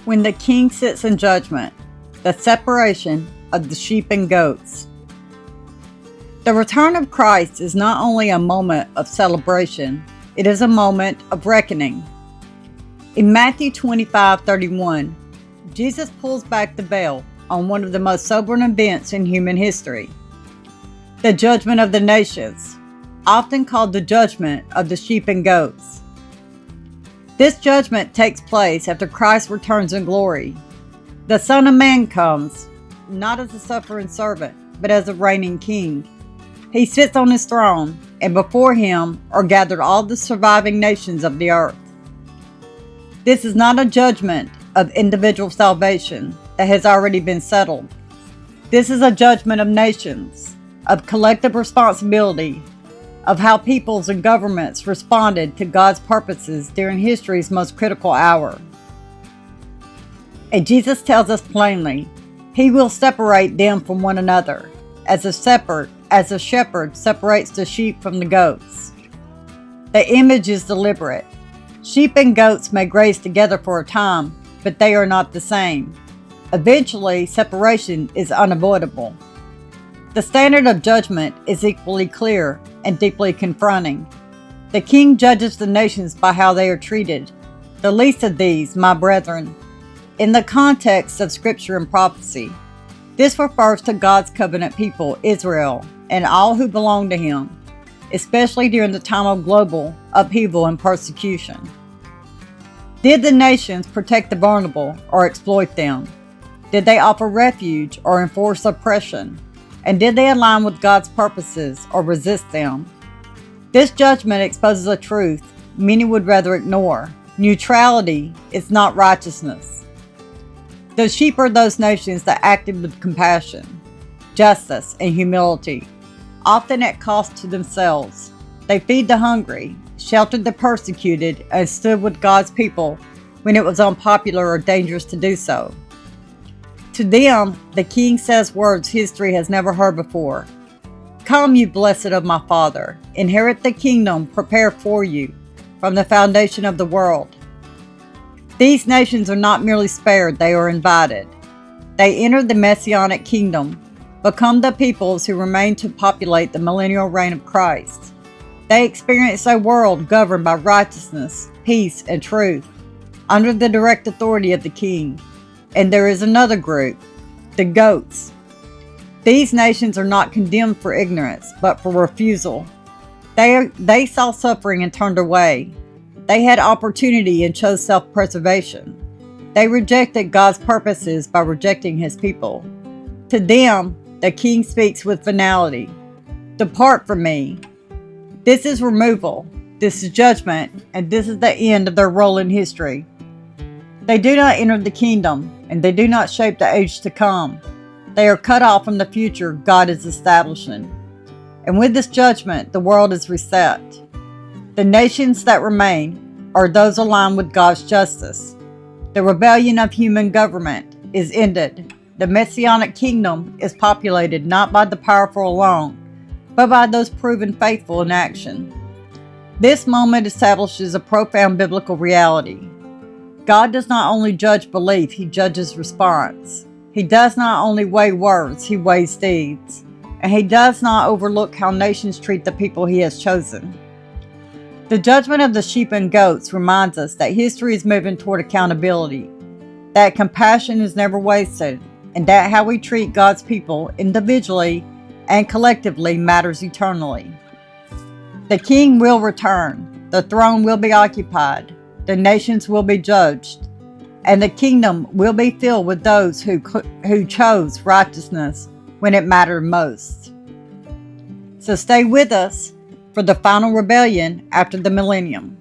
When the king sits in judgment, the separation of the sheep and goats. The return of Christ is not only a moment of celebration, it is a moment of reckoning. In Matthew 25:31, Jesus pulls back the veil on one of the most sobering events in human history, the judgment of the nations, often called the judgment of the sheep and goats. This judgment takes place after Christ returns in glory. The Son of Man comes, not as a suffering servant, but as a reigning king. He sits on his throne, and before him are gathered all the surviving nations of the earth. This is not a judgment of individual salvation that has already been settled. This is a judgment of nations, of collective responsibility, of how peoples and governments responded to God's purposes during history's most critical hour. And Jesus tells us plainly, He will separate them from one another, as a shepherd separates the sheep from the goats. The image is deliberate. Sheep and goats may graze together for a time, but they are not the same. Eventually, separation is unavoidable. The standard of judgment is equally clear and deeply confronting. The king judges the nations by how they are treated, the least of these, my brethren. In the context of scripture and prophecy, this refers to God's covenant people, Israel, and all who belong to Him, especially during the time of global upheaval and persecution. Did the nations protect the vulnerable or exploit them? Did they offer refuge or enforce oppression? And did they align with God's purposes or resist them? This judgment exposes a truth many would rather ignore. Neutrality is not righteousness. The sheep are those nations that acted with compassion, justice, and humility, often at cost to themselves. They feed the hungry, sheltered the persecuted, and stood with God's people when it was unpopular or dangerous to do so. To them, the king says words history has never heard before. Come, you blessed of my Father, inherit the kingdom prepared for you from the foundation of the world. These nations are not merely spared, they are invited. They enter the Messianic kingdom, become the peoples who remain to populate the millennial reign of Christ. They experience a world governed by righteousness, peace, and truth, under the direct authority of the king. And there is another group, the goats. These nations are not condemned for ignorance, but for refusal. They saw suffering and turned away. They had opportunity and chose self-preservation. They rejected God's purposes by rejecting His people. To them, the king speaks with finality. Depart from me. This is removal, this is judgment, and this is the end of their role in history. They do not enter the kingdom, and they do not shape the age to come. They are cut off from the future God is establishing. And with this judgment, the world is reset. The nations that remain are those aligned with God's justice. The rebellion of human government is ended. The Messianic kingdom is populated not by the powerful alone, but by those proven faithful in action. This moment establishes a profound biblical reality. God does not only judge belief, He judges response. He does not only weigh words, He weighs deeds. And He does not overlook how nations treat the people He has chosen. The judgment of the sheep and goats reminds us that history is moving toward accountability, that compassion is never wasted, and that how we treat God's people individually and collectively matters eternally. The king will return, the throne will be occupied, the nations will be judged, and the kingdom will be filled with those who chose righteousness when it mattered most. So stay with us for the final rebellion after the millennium.